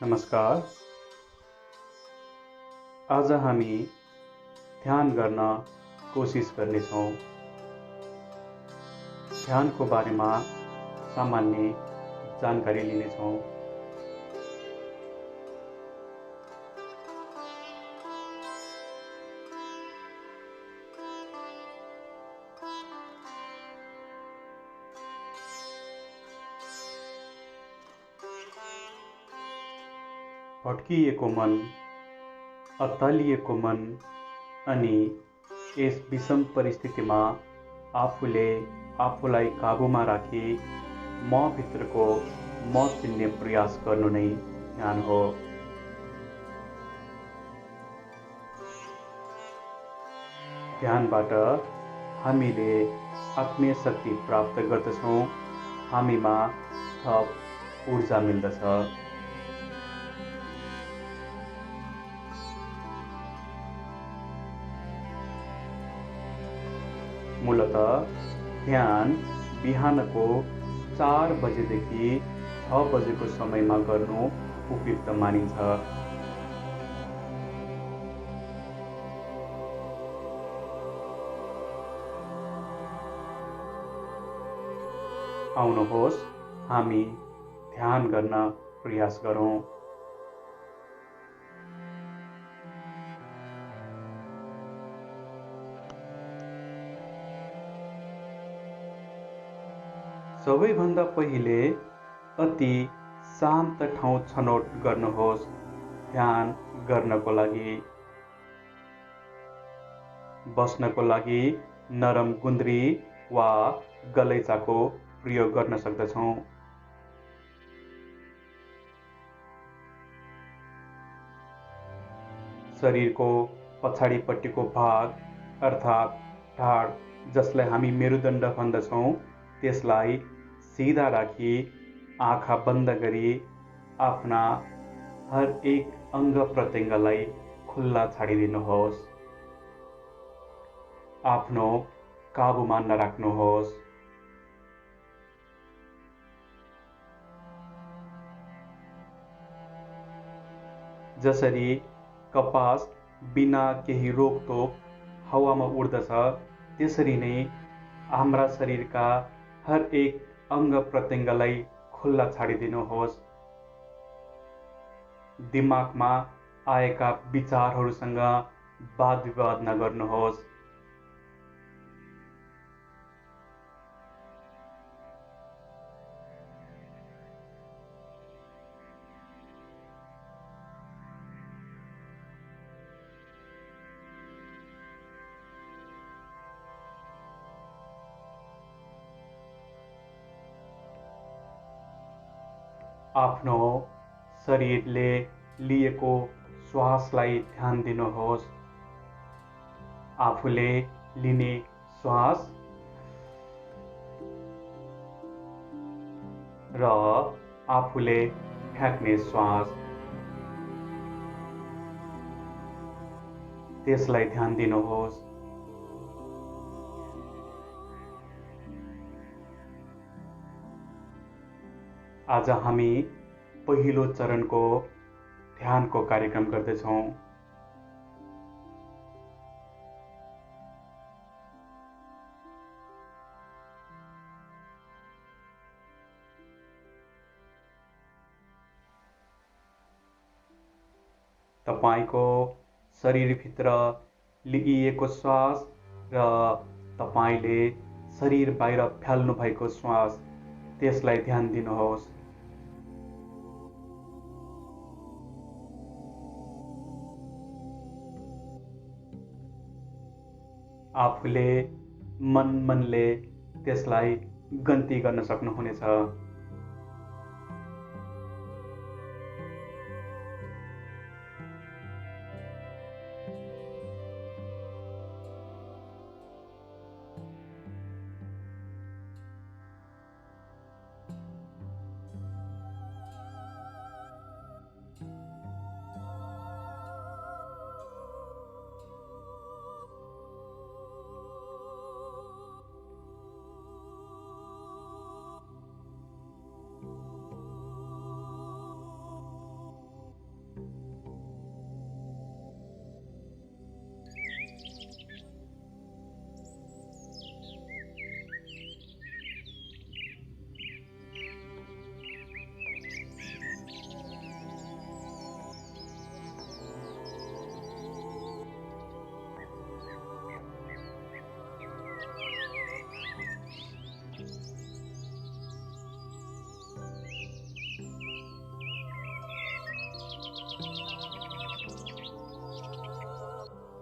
नमस्कार। आज हामी ध्यान गर्न कोसिस गर्नेछौँ। ध्यानको बारेमा सामान्य जानकारी लिनेछौँ। भट्किएको मन, अत्तालिएको मन अनि यस विषम परिस्थितिमा आफूले आफूलाई काबुमा राखी म भित्रको म चिन्ने प्रयास गर्नु नै ध्यान हो। ध्यानबाट हामीले आत्मीय शक्ति प्राप्त गर्दछौँ। हामीमा थप ऊर्जा मिल्दछ। मूलतः ध्यान बिहानको 4 बजेदेखि 6 बजेको समयमा गर्नु उपयुक्त मानिन्छ। आउनुहोस् हामी ध्यान गर्न प्रयास गरौँ। सबैभन्दा पहिले अति शान्त ठाउँ छनौट गर्नुहोस् ध्यान गर्नको लागि। बस्नको लागि नरम गुन्द्री वा गलैँचाको प्रयोग गर्न सक्दछौँ। शरीरको पछाडिपट्टिको भाग अर्थात् ढाड जसलाई हामी मेरुदण्ड भन्दछौँ त्यसलाई सिधा राखी आँखा बन्द गरी आफ्ना हर एक अङ्ग प्रत्यङ्गलाई खुल्ला छाडिदिनुहोस्। आफ्नो काबुमा नराख्नुहोस्। जसरी कपास बिना केही रोकटोक हावामा उड्दछ त्यसरी नै हाम्रा शरीरका हर एक अङ्ग प्रत्यङ्गलाई खुल्ला छाडिदिनुहोस्। दिमागमा आएका विचारहरूसँग वाद विवाद नगर्नुहोस्। आफ्नो शरीरले लिएको श्वासलाई ध्यान दिनुहोस्। आफूले लिने श्वास र आफूले फ्याँक्ने श्वास त्यसलाई ध्यान दिनुहोस्। आज हामी पहिलो चरणको ध्यानको कार्यक्रम गर्दैछौँ। तपाईको शरीरभित्र लिइएको श्वास र तपाईले शरीर बाहिर फाल्नु भएको श्वास त्यसलाई ध्यान दिनुहोस्। आफूले मनले त्यसलाई गन्ती गर्न सक्नुहुनेछ।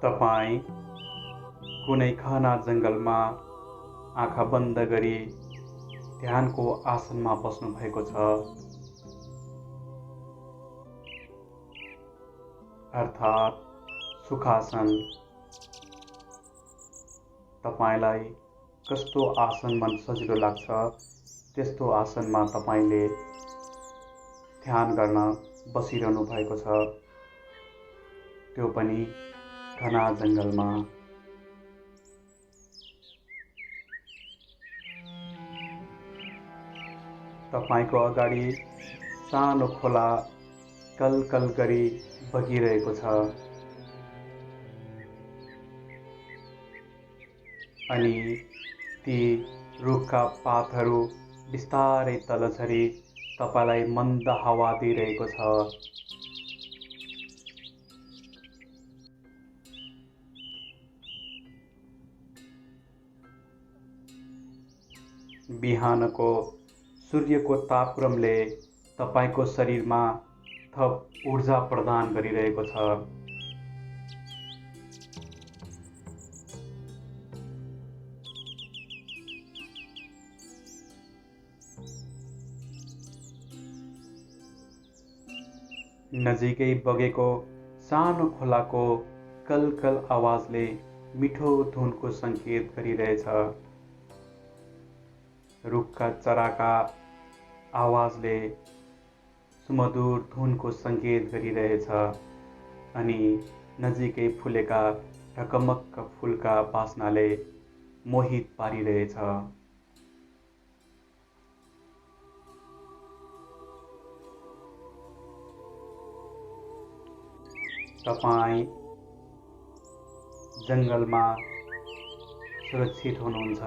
तपाईँ कुनै घना जङ्गलमा आँखा बन्द गरी ध्यानको आसनमा बस्नु भएको छ, अर्थात् सुखासन। तपाईलाई कस्तो आसन मन सजिलो लाग्छ त्यस्तो आसनमा तपाईले ध्यान गर्न बसिरहनु भएको छ, त्यो पनि घना जङ्गलमा। तपाईको अगाडि सानो खोला कलकल गरी बगिरहेको छ अनि ती रुखका पातहरू बिस्तारै तल झरी तपाईलाई मन्द हावा दिइरहेको छ। बिहानको सूर्यको तापक्रमले तपाईको शरीरमा थप ऊर्जा प्रदान गरिरहेको छ। नजिकै बगेको सानो खोलाको कलकल आवाजले मिठो धुनको सङ्केत गरिरहेछ। रुखका चराका आवाजले सुमधुर धुनको सङ्केत गरिरहेछ अनि नजिकै फुलेका ढकमक्क फुलका बास्नाले मोहित पारिरहेछ। तपाईँ जङ्गलमा सुरक्षित हुनुहुन्छ।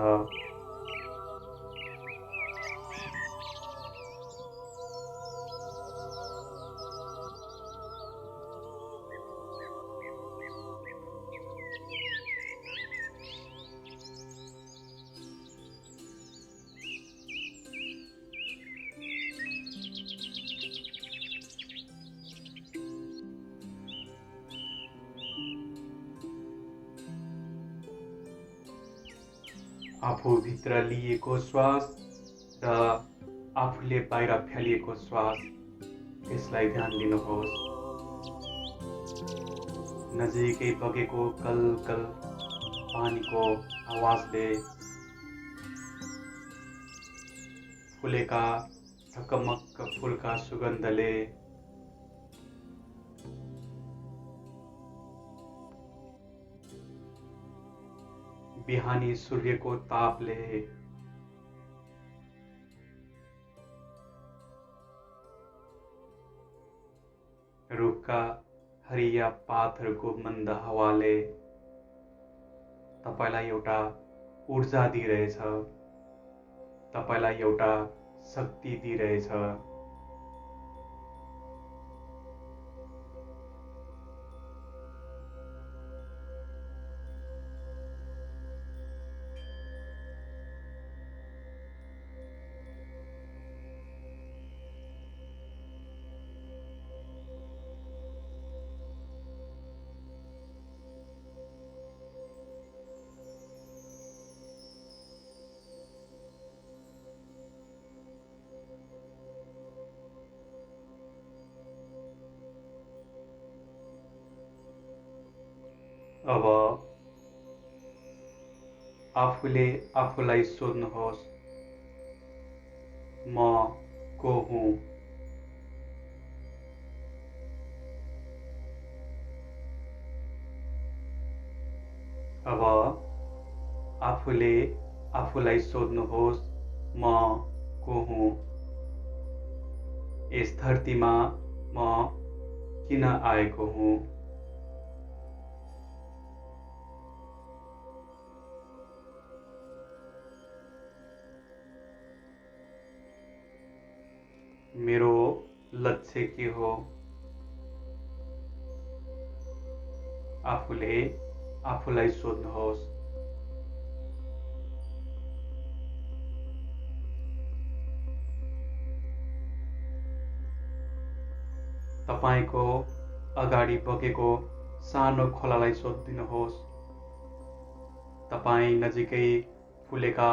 आफूभित्र लिएको श्वास र आफूले बाहिर फ्यालिएको श्वास, त्यसलाई ध्यान दिनुहोस्। नजिकै बगेको कलकल पानीको आवाजले, फुलेका ढकमक्क फुलका सुगन्धले, बिहानी सूर्यको तापले, रुखका हरिया पातहरूको मन्द हावाले तपाईलाई एउटा ऊर्जा दिइरहेछ, तपाईलाई एउटा शक्ति दिइरहेछ। अब आफूले आफूलाई सोध्नुहोस्, म को हुँ? अब आफूले आफूलाई सोध्नुहोस्, म को हुँ? यस धरतीमा म किन आएको हुँ? मेरो लक्ष्य के हो? आफूले आफूलाई सोध्नुहोस्। तपाईको अगाडि बगेको सानो खोलालाई सोधिदिनुहोस्। तपाईँ नजिकै फुलेका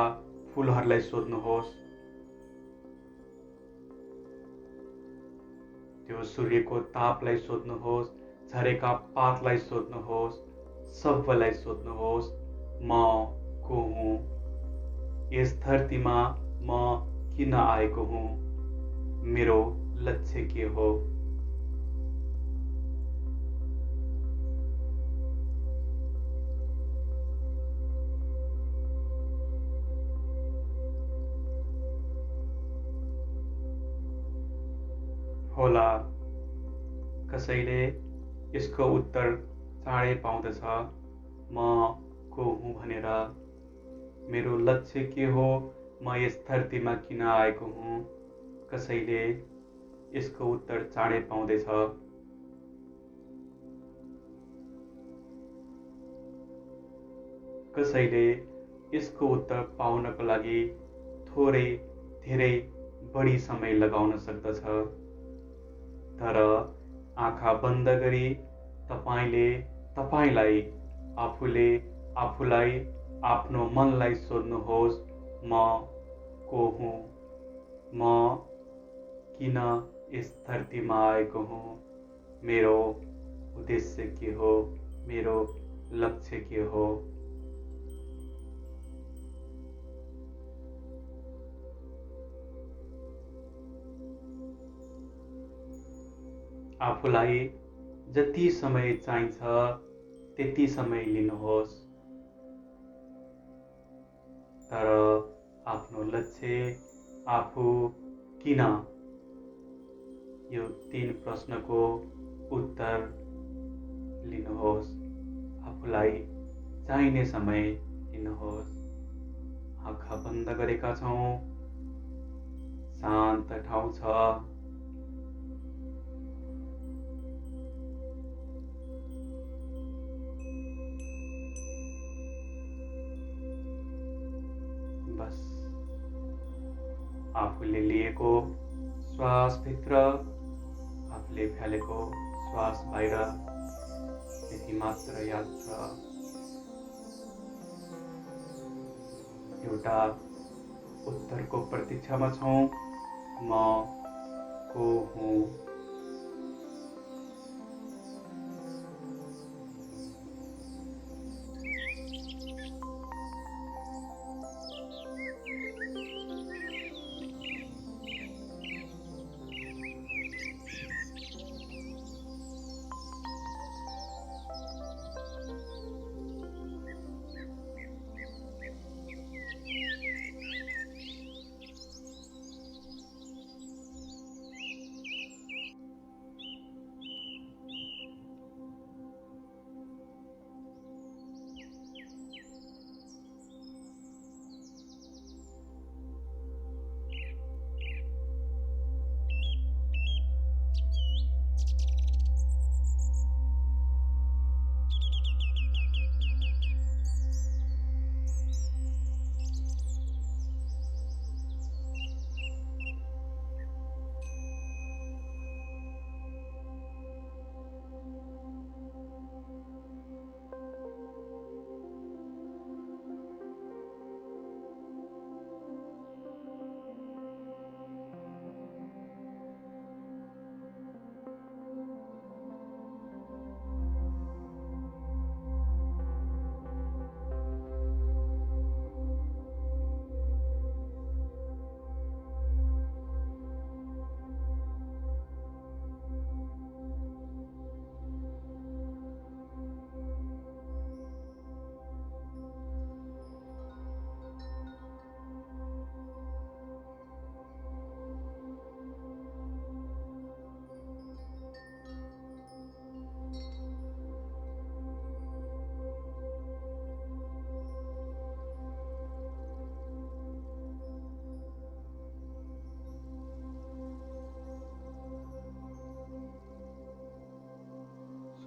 फुलहरूलाई सोध्नुहोस्। त्यो सूर्यको तापलाई सोध्नुहोस्, झरेका पातलाई सोध्नुहोस्, सबैलाई सोध्नुहोस्, म को हुँ? यस धरतीमा म किन आएको हुँ? मेरो लक्ष्य के हो? होला कसैले यसको उत्तर चाँडै पाउँदछ, म को हुँ भनेर। मेरो लक्ष्य के हो? म यस धरतीमा किन आएको हुँ? कसैले यसको उत्तर चाँडै पाउँदैछ। कसैले यसको उत्तर पाउनको लागि थोरै धेरै बढी समय लगाउन सक्दछ। तर आँखा बन्द गरी तपाईँले तपाईँलाई आफूले आफूलाई आफ्नो मनलाई सोध्नुहोस्, म को हुँ? म किन यस धरतीमा आएको हुँ? मेरो उद्देश्य के हो? मेरो लक्ष्य के हो? आफूलाई जति समय चाहिन्छ त्यति समय लिनुहोस्। तर आफ्नो लक्ष्य, आफू किन, यो 3 प्रश्नको उत्तर लिनुहोस्। आफूलाई चाहिने समय लिनुहोस्। आँखा बन्द गरेका छौँ। शान्त ठाउँ छ। बस आफूले लिएको श्वास भित्र, आफूले फ्यालेको श्वास बाहिर, यति मात्र याद छ। एउटा उत्तरको प्रतीक्षामा छौँ, म को हुँ?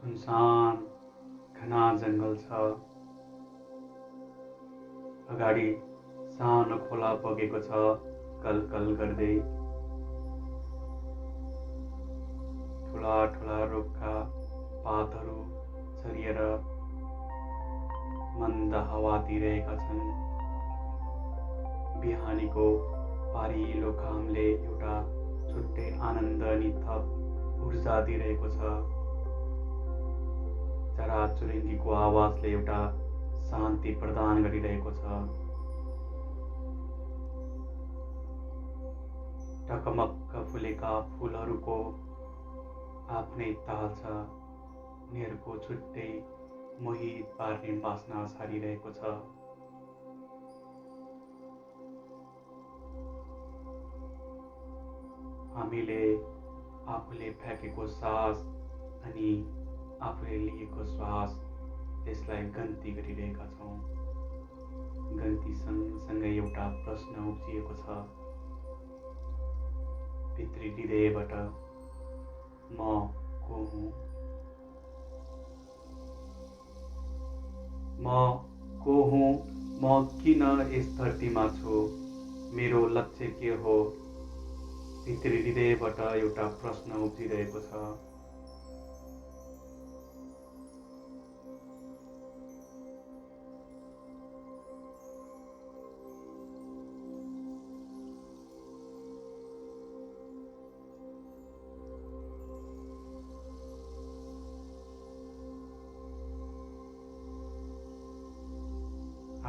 सुनसान घना जङ्गल छ। अगाडि सानो खोला बगेको छ, कलकल गर्दै। ठुला ठुला रुखका पातहरू दिइरहेका छन्। बिहानीको पारिलो घामले एउटा छुट्टै आनन्द अनि थप ऊर्जा दिइरहेको छ। चराचुरुङ्गीको आवाजले एउटा शान्ति प्रदान गरिरहेको छ। टकमक्क फुलेका फुलहरूको आफ्नै ताल छ। उनीहरूको छुट्टै मोहित पार्ने बास्ना छरिरहेको छ। हामीले आफूले फ्याँकेको सास अनि आफूले लिएको श्वास त्यसलाई गन्ती गरिरहेका छौँ। गन्ती सँगसँगै एउटा प्रश्न उब्जिएको छ भित्री हृदयबाट, म को हुँ? म को हुँ? म किन यस धरतीमा छु? मेरो लक्ष्य के हो? भित्री हृदयबाट एउटा प्रश्न उब्जिरहेको छ।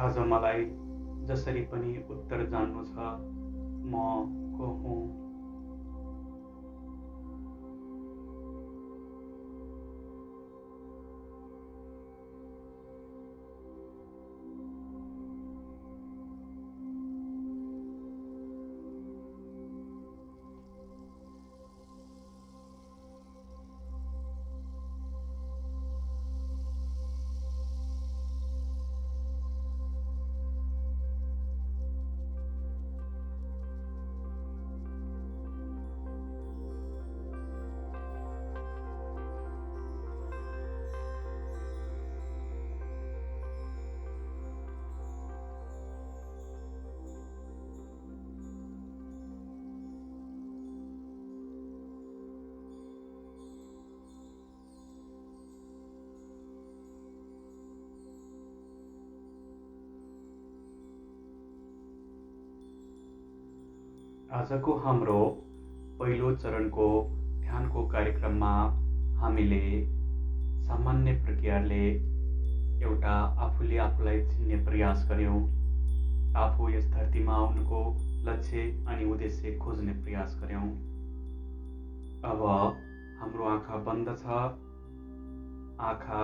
आज मलाई जसरी पनि उत्तर जान्नु छ, म को हुँ? आजको हाम्रो पहिलो चरणको ध्यानको कार्यक्रममा हामीले सामान्य प्रक्रियाले एउटा आफूले आफूलाई चिन्ने प्रयास गर्यौँ। आफू यस धरतीमा आउनुको लक्ष्य अनि उद्देश्य खोज्ने प्रयास गर्यौँ। अब हाम्रो आँखा बन्द छ। आँखा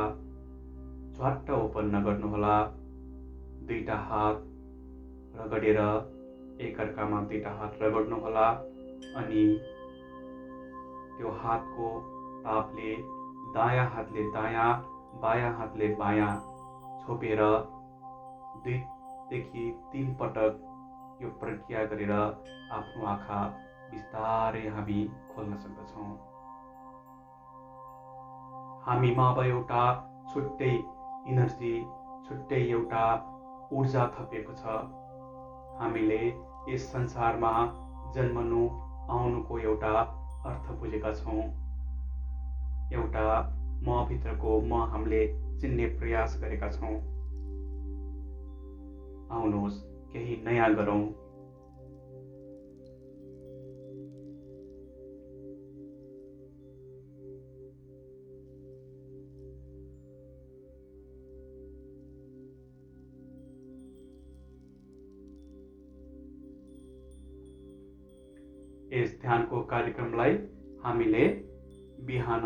च्वाट्ट ओपन नगर्नुहोला। दुईटा हात रगडेर एकअर्कामा दुईटा हात रगड्नुहोला अनि त्यो हातको तापले दायाँ हातले दायाँ, बायाँ हातले बायाँ छोपेर 2 देखि 3 पटक यो प्रक्रिया गरेर आफ्नो आँखा बिस्तारै हामी खोल्न सक्दछौँ। हामीमा अब एउटा छुट्टै इनर्जी, छुट्टै एउटा ऊर्जा थपिएको छ। हामीले यस संसारमा जन्मनु आउनुको एउटा अर्थ बुझेका छौँ। एउटा म भित्रको म हामीले चिन्ने प्रयास गरेका छौँ। आउनुहोस् केही नयाँ गरौँ। यस ध्यानको कार्यक्रमलाई हामीले बिहान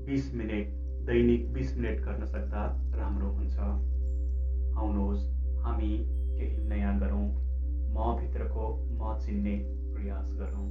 20 मिनट, दैनिक 20 मिनट गर्न सक्दा राम्रो हुन्छ। आउनुहोस् हामी केही नयाँ गरौँ। म भित्रको म चिन्ने प्रयास गरौँ।